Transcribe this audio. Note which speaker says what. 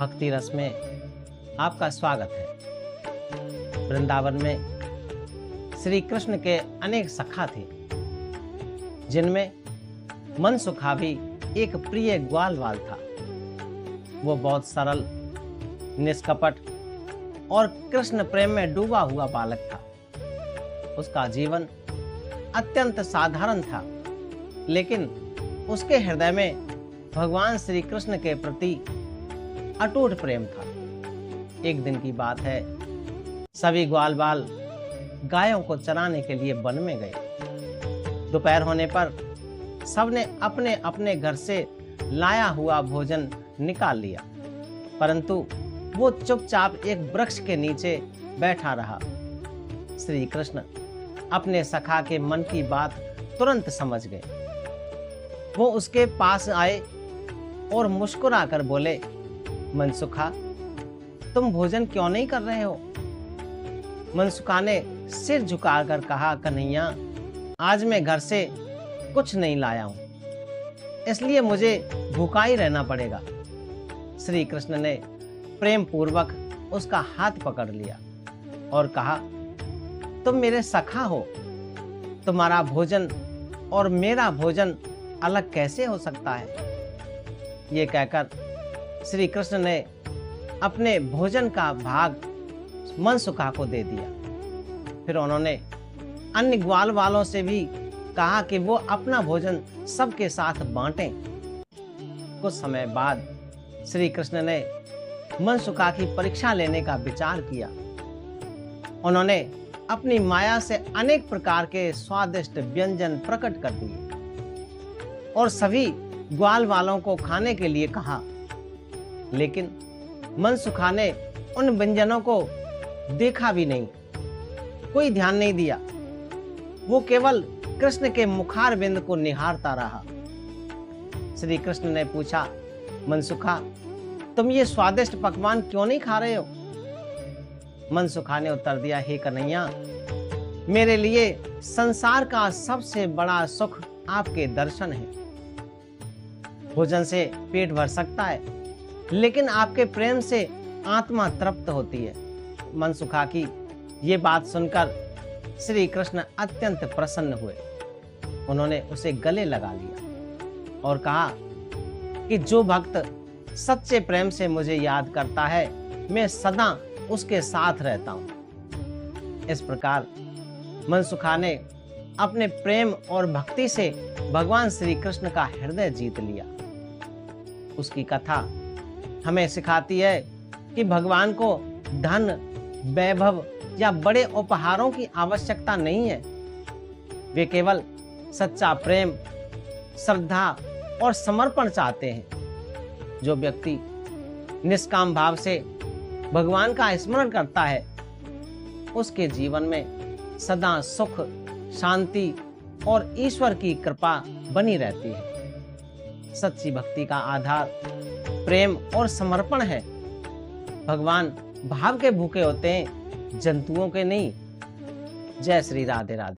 Speaker 1: भक्ति रस में आपका स्वागत है। वृंदावन में श्री कृष्ण के अनेक सखा थे, जिनमें मनसुखा भी एक प्रिय ग्वालवाल था। वो बहुत सरल, निष्कपट और कृष्ण प्रेम में डूबा हुआ बालक था। उसका जीवन अत्यंत साधारण था, लेकिन उसके हृदय में भगवान श्री कृष्ण के प्रति अटूट प्रेम था। एक दिन की बात है, सभी ग्वालवाल गायों को चराने के लिए वन में गए। दोपहर होने पर सबने अपने अपने घर से लाया हुआ भोजन निकाल लिया, परंतु वो चुपचाप एक वृक्ष के नीचे बैठा रहा। श्री कृष्ण अपने सखा के मन की बात तुरंत समझ गए। वो उसके पास आए और मुस्कुराकर बोले, मनसुखा, तुम भोजन क्यों नहीं कर रहे हो? मनसुखा ने सिर झुकाकर कहा, कन्हैया, आज मैं घर से कुछ नहीं लाया हूं, इसलिए मुझे भूखा ही रहना पड़ेगा। श्री कृष्ण ने प्रेम पूर्वक उसका हाथ पकड़ लिया और कहा, तुम मेरे सखा हो, तुम्हारा भोजन और मेरा भोजन अलग कैसे हो सकता है? ये कहकर श्री कृष्ण ने अपने भोजन का भाग मनसुखा को दे दिया। फिर उन्होंने अन्य ग्वाल वालों से भी कहा कि वो अपना भोजन सबके साथ बांटें। कुछ समय बाद श्री कृष्ण ने मनसुखा की परीक्षा लेने का विचार किया। उन्होंने अपनी माया से अनेक प्रकार के स्वादिष्ट व्यंजन प्रकट कर दिए और सभी ग्वाल वालों को खाने के लिए कहा, लेकिन मनसुखा ने उन व्यंजनों को देखा भी नहीं, कोई ध्यान नहीं दिया। वो केवल कृष्ण के मुखार बिंद को निहारता रहा। श्री कृष्ण ने पूछा, मनसुखा, तुम ये स्वादिष्ट पकवान क्यों नहीं खा रहे हो? मनसुखा ने उत्तर दिया, हे कन्हैया, मेरे लिए संसार का सबसे बड़ा सुख आपके दर्शन है। भोजन से पेट भर सकता है, लेकिन आपके प्रेम से आत्मा तृप्त होती है। मनसुखा की ये बात सुनकर श्री कृष्ण अत्यंत प्रसन्न हुए। उन्होंने उसे गले लगा लिया और कहा कि जो भक्त सच्चे प्रेम से मुझे याद करता है, मैं सदा उसके साथ रहता हूं। इस प्रकार मनसुखा ने अपने प्रेम और भक्ति से भगवान श्री कृष्ण का हृदय जीत लिया। उसकी कथा हमें सिखाती है कि भगवान को धन, वैभव या बड़े उपहारों की आवश्यकता नहीं है। वे केवल सच्चा प्रेम, श्रद्धा और समर्पण चाहते हैं। जो व्यक्ति निष्काम भाव से भगवान का स्मरण करता है, उसके जीवन में सदा सुख, शांति और ईश्वर की कृपा बनी रहती है। सच्ची भक्ति का आधार प्रेम और समर्पण है। भगवान भाव के भूखे होते हैं, जंतुओं के नहीं। जय श्री राधे राधे।